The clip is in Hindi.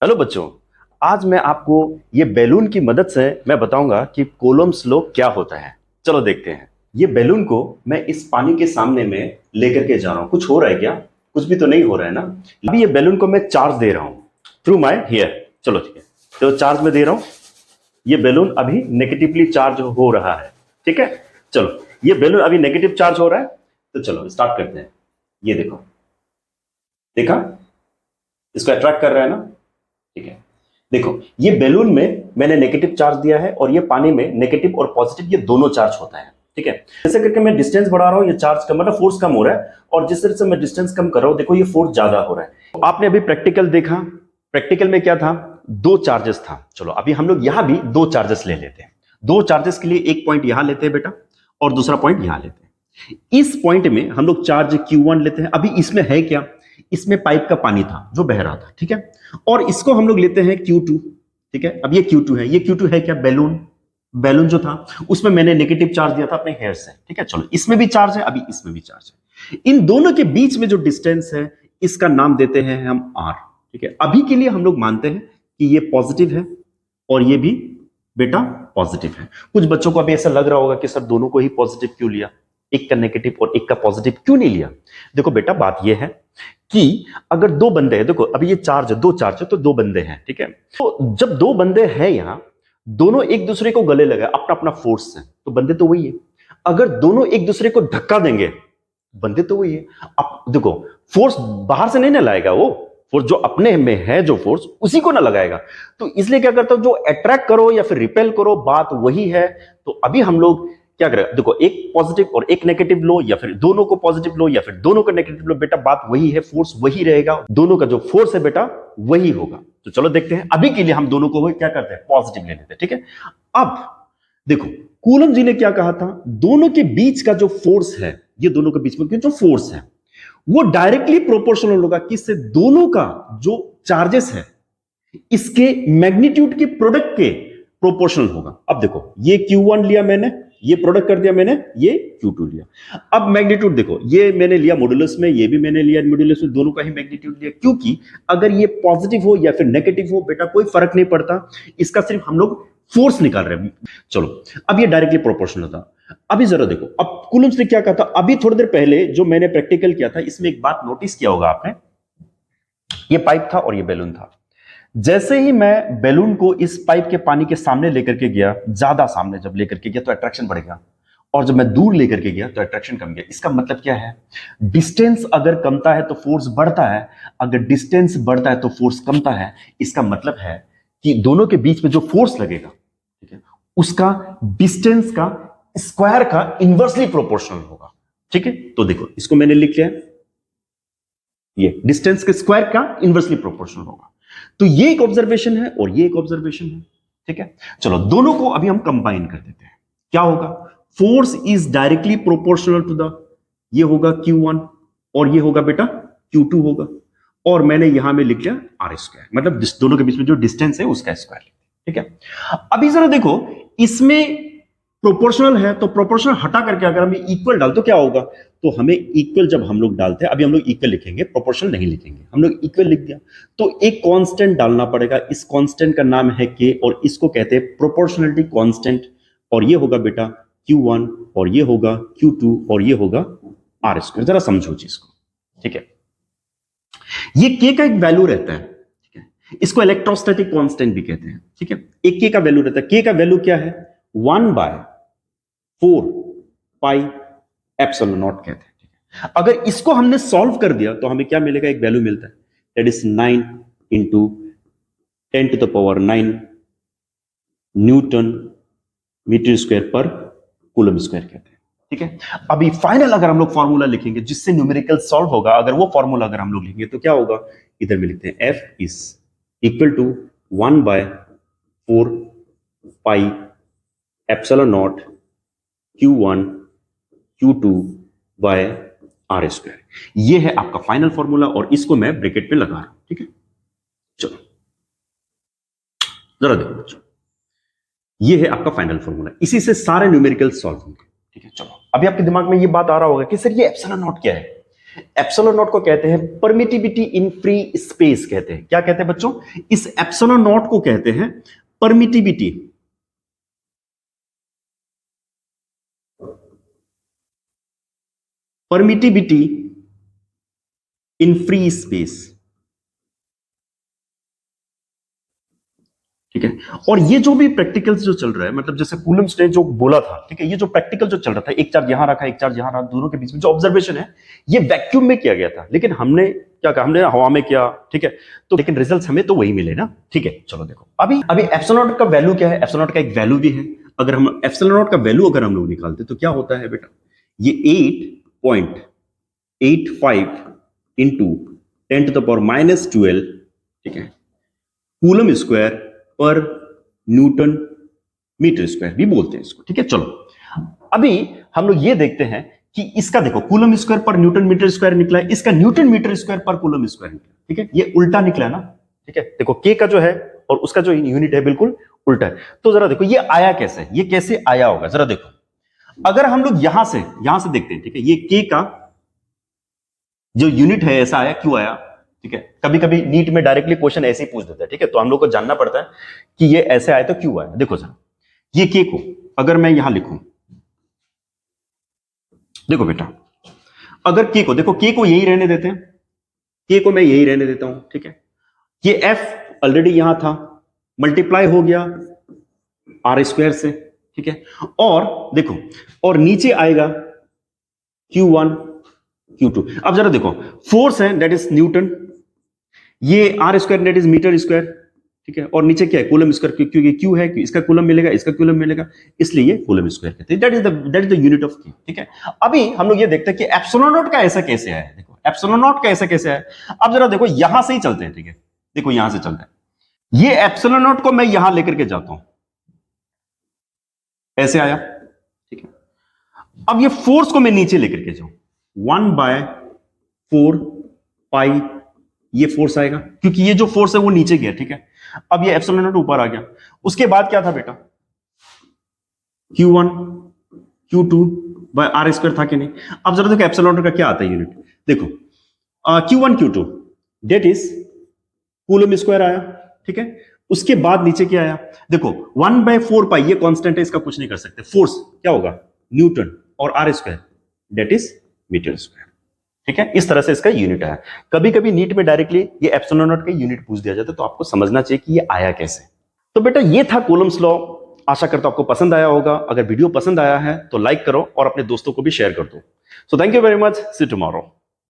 हेलो बच्चों, आज मैं आपको ये बैलून की मदद से मैं बताऊंगा कि कूलम्ब्स लॉ क्या होता है। चलो देखते हैं। ये बैलून को मैं इस पानी के सामने में लेकर के जा रहा हूं। कुछ हो रहा है क्या? कुछ भी तो नहीं हो रहा है ना। अभी ये बैलून को मैं चार्ज दे रहा हूं थ्रू माय हियर। चलो ठीक है, तो चार्ज में दे रहा हूं। ये बैलून अभी नेगेटिवली चार्ज हो रहा है। ठीक है, चलो ये बैलून अभी नेगेटिव चार्ज हो रहा है, तो चलो स्टार्ट करते हैं। ये देखो, देखा? इसको अट्रैक्ट कर रहा है ना। ठीक है, देखो ये बैलून में मैंने नेगेटिव चार्ज दिया है और ये पानी में नेगेटिव और पॉजिटिव ये दोनों चार्ज होता है। ठीक है, जैसे करके मैं डिस्टेंस बढ़ा रहा हूं, ये चार्ज कम मतलब फोर्स कम हो रहा है, और जिस तरह से मैं डिस्टेंस कम कर रहा हूं देखो ये फोर्स ज्यादा हो रहा है। तो आपने अभी प्रैक्टिकल देखा, प्रैक्टिकल में क्या था? दो चार्जेस था। चलो अभी हम लोग यहां भी दो चार्जेस ले लेते हैं। दो चार्जेस के लिए एक पॉइंट यहां लेते हैं बेटा, और दूसरा पॉइंट यहां लेते हैं। इस पॉइंट में हम लोग चार्ज Q1 लेते हैं। अभी इसमें है क्या? इसमें पाइप का पानी था जो बह रहा था। ठीक है, और इसको हम लोग लेते हैं Q2। ठीक है, अब ये Q2 है। ये Q2 है क्या? बैलून। बैलून जो था उसमें मैंने नेगेटिव चार्ज दिया था अपने हेयर से। ठीक है, चलो इसमें भी चार्ज है, अभी इसमें भी चार्ज है। इन दोनों के बीच में जो डिस्टेंस है इसका नाम देते हैं हम R। ठीक है, अभी के लिए हम लोग मानते हैं कि ये पॉजिटिव है और ये भी बेटा पॉजिटिव है। कुछ बच्चों को अभी ऐसा लग रहा होगा कि सर दोनों को ही पॉजिटिव क्यों लिया, एक का नेगेटिव और एक का पॉजिटिव क्यों नहीं लिया? देखो बेटा, बात यह है कि अगर दो बंदे हैं, देखो अभी ये चार्ज है, दो चार्ज है तो दो बंदे हैं। ठीक है, तो जब दो बंदे हैं यहां, दोनों एक दूसरे को गले लगाए अपना अपना फोर्स से, तो बंदे तो वही है। अगर दोनों एक दूसरे को धक्का देंगे, बंदे तो वही है। अब देखो, फोर्स बाहर से नहीं ना लाएगा, वो फोर्स जो अपने में है, जो फोर्स उसी को ना लगाएगा। तो इसलिए क्या करता हूं, जो अट्रैक्ट करो या फिर रिपेल करो, बात वही है। तो अभी हम लोग क्या करें, देखो एक पॉजिटिव और एक नेगेटिव लो, या फिर दोनों को पॉजिटिव लो या फिर दोनों को नेगेटिव लो, बेटा बात वही है, फोर्स वही रहेगा, दोनों का जो फोर्स है बेटा वही होगा। तो चलो देखते हैं। अभी के लिए हम दोनों को क्या करते हैं, पॉजिटिव ले लेते हैं। ठीक है, अब देखो कूलम जी ने क्या कहा था, दोनों के बीच का जो फोर्स है, ये दोनों के बीच में जो फोर्स है वो डायरेक्टली प्रोपोर्शनल होगा किससे? दोनों का जो चार्जेस है इसके मैग्नीट्यूड के प्रोडक्ट के प्रोपोर्शनल होगा। अब देखो ये Q1 लिया मैंने, ये प्रोडक्ट कर दिया मैंने, ये Q2 लिया। अब मैग्नीट्यूड देखो, ये मैंने लिया मॉड्यूलस में, ये भी मैंने लिया मॉड्यूलस में, दोनों का ही मैग्नीट्यूड लिया। क्योंकि अगर ये पॉजिटिव हो या फिर नेगेटिव हो बेटा कोई फर्क नहीं पड़ता, इसका सिर्फ हम लोग फोर्स निकाल रहे हैं। चलो अब ये डायरेक्टली प्रोपोर्शनल था। अभी जरा देखो, अब कूलम्ब्स ने क्या कहा था, अभी थोड़ी देर पहले जो मैंने प्रैक्टिकल किया था इसमें एक बात नोटिस किया होगा आपने, ये पाइप था और ये बैलून था। जैसे ही मैं बैलून को इस पाइप के पानी के सामने लेकर के गया, ज्यादा सामने जब लेकर के गया तो अट्रैक्शन बढ़ गया, और जब मैं दूर लेकर के गया तो अट्रैक्शन कम गया। इसका मतलब क्या है? डिस्टेंस अगर कमता है तो फोर्स बढ़ता है, अगर डिस्टेंस बढ़ता है तो फोर्स कमता है। इसका मतलब है कि दोनों के बीच में जो फोर्स लगेगा, ठीक है, उसका डिस्टेंस का स्क्वायर का इनवर्सली प्रोपोर्शनल होगा। ठीक है, तो देखो इसको मैंने लिख लिया, ये डिस्टेंस के स्क्वायर का इनवर्सली प्रोपोर्शनल होगा। तो ये एक ऑब्जर्वेशन है और ये एक ऑब्जर्वेशन है। ठीक है, चलो दोनों को अभी हम कंबाइन कर देते हैं। क्या होगा? Force is directly proportional to the, ये होगा Q1 और ये होगा बेटा Q2 होगा, और मैंने यहां में लिख लिया R², मतलब दोनों के बीच में जो डिस्टेंस है उसका स्क्वायर। ठीक है, अभी जरा देखो, इसमें प्रोपोर्शनल है तो प्रोपोर्शनल हटा करके अगर हम इक्वल डाल तो क्या होगा? तो हमें इक्वल जब हम लोग डालते हैं, अभी हम लोग इक्वल लिखेंगे, प्रोपोर्शनल नहीं लिखेंगे, हम लोग इक्वल लिख दिया, तो एक कांस्टेंट डालना पड़ेगा। इस कांस्टेंट का नाम है K और इसको कहते हैं प्रोपोर्शनलिटी कांस्टेंट, और ये होगा बेटा Q1 और ये होगा Q2 और ये होगा R²। जरा समझो चीज को। ठीक है, ये K का एक वैल्यू रहता है। ठीक है, इसको इलेक्ट्रोस्टैटिक कांस्टेंट भी कहते हैं। ठीक है, एक K का वैल्यू रहता है। K का वैल्यू क्या है? 1/4 पाई एप्सिलॉन नॉट कहते हैं। अगर इसको हमने सॉल्व कर दिया तो हमें क्या मिलेगा? एक वैल्यू मिलता है, that is 9 into 10⁻⁹ newton metre square पर कूलम स्क्वायर कहते हैं। ठीक है, अभी फाइनल अगर हम लोग फॉर्मूला लिखेंगे जिससे न्यूमेरिकल सॉल्व होगा, अगर वो फॉर्मूला अगर हम लोग लिखेंगे तो क्या होगा? इधर में लिखते हैं F is equal to 1/4 pi epsilon naught Q1 Q2 by R²। ये है आपका फाइनल फॉर्मूला और इसको मैं ब्रैकेट में लगा रहा हूं। ठीक है, चलो जरा देखो बच्चों, ये है आपका फाइनल फॉर्मूला, इसी से सारे न्यूमेरिकल सॉल्व होंगे। ठीक है, चलो अभी आपके दिमाग में ये बात आ रहा होगा कि सर ये एप्सिलॉन नॉट क्या है? एप्सिलॉन नॉट को कहते हैं परमिटिविटी इन फ्री स्पेस कहते हैं। क्या कहते हैं बच्चों? इस एप्सिलॉन नॉट को कहते हैं परमिटिविटी इन फ्री स्पेस। ठीक है। और ये जो भी प्रैक्टिकल्स जो चल रहा है, मतलब जैसे कूलम्स ने जो बोला था, ठीक है, ये जो प्रैक्टिकल जो चल रहा था, एक चार्ज यहां रखा एक चार्ज यहां रखा, दोनों के बीच में जो ऑब्जर्वेशन है ये वैक्यूम में किया गया था, लेकिन हमने क्या कहा, हमने हवा में किया। ठीक है, तो लेकिन रिजल्ट्स हमें तो वही मिले ना। ठीक है, चलो देखो अभी अभी एप्सिलॉन नॉट का वैल्यू क्या है? एप्सिलॉन नॉट का एक वैल्यू भी है। अगर हम एप्सिलॉन नॉट का वैल्यू अगर हम लोग निकालते तो क्या होता है बेटा? ये 8.85 इंटू 10⁻⁻12, ठीक है, कूलम स्क्वायर पर न्यूटन मीटर स्क्वायर भी बोलते हैं इसको। ठीक है, चलो अभी हम लोग ये देखते हैं कि इसका देखो कूलम स्क्वायर पर न्यूटन मीटर स्क्वायर निकला है, इसका न्यूटन मीटर स्क्वायर पर कूलम स्क्वायर निकला। ठीक है, ये उल्टा निकला ना। ठीक है, देखो के का जो है और उसका जो यूनिट है बिल्कुल उल्टा है। तो जरा देखो ये आया कैसे, ये कैसे आया होगा, जरा देखो। अगर हम लोग यहां से देखते हैं, ठीक है, ये के का जो यूनिट है ऐसा आया, क्यों आया? ठीक है, कभी कभी नीट में डायरेक्टली क्वेश्चन ऐसे ही पूछ देता है। ठीक है, तो हम लोग को जानना पड़ता है कि ये ऐसे आए तो क्यों आया। देखो सर, ये के को अगर मैं यहां लिखूं, देखो बेटा, अगर के को देखो, के को यही रहने देते हैं, के को मैं यही रहने देता हूं। ठीक है, ये एफ ऑलरेडी यहां था, मल्टीप्लाई हो गया आर स्क्वायर से। ठीक है, और देखो, और नीचे आएगा Q1 Q2। अब जरा देखो, फोर्स है दैट इज न्यूटन, ये R square that is metre square. ठीक है, और नीचे क्या है? कूलम स्क्वायर, क्योंकि क्यू है, इसका कूलम मिलेगा, इसका कूलम मिलेगा, इसलिए कूलम स्क्वायर कहते हैं। That is the unit of Q। ठीक है, अभी हम लोग ये देखते हैं कि एप्सिलॉन नॉट का ऐसा कैसे आया। देखो एप्सिलॉन नॉट का ऐसा कैसे आया। अब जरा देखो, यहां से ही चलते हैं। ठीक है, देखो यहां से चलते हैं, ये एप्सिलॉन नॉट को मैं यहां लेकर के जाता हूं, ऐसे आया। ठीक है, अब ये फोर्स को मैं नीचे लेकर के जाऊं, 1/4 पाई, ये फोर्स आएगा क्योंकि ये जो फोर्स है वो नीचे गया। ठीक है, अब ये एप्सिलॉन नॉट ऊपर आ गया। उसके बाद क्या था बेटा? Q1 Q2 bye are square था कि नहीं? अब जरा देखो एप्सिलॉन नॉट का क्या आता है यूनिट। देखो Q1 Q2 date is coulomb square आया। ठीक है, उसके बाद नीचे क्या आया? देखो 1/4 पाई, ये कांस्टेंट है, इसका कुछ नहीं कर सकते। फोर्स क्या होगा? न्यूटन, और R square that is metre square. ठीक है, इस तरह से इसका यूनिट आया। कभी कभी नीट में डायरेक्टली ये एप्सिलॉन नॉट का यूनिट पूछ दिया जाता है, तो आपको समझना चाहिए कि ये आया कैसे। तो बेटा ये था कूलम्स लॉ। आशा करता हूं आपको पसंद आया होगा। अगर वीडियो पसंद आया है तो लाइक करो और अपने दोस्तों को भी शेयर कर दो। So thank you very much, see tomorrow.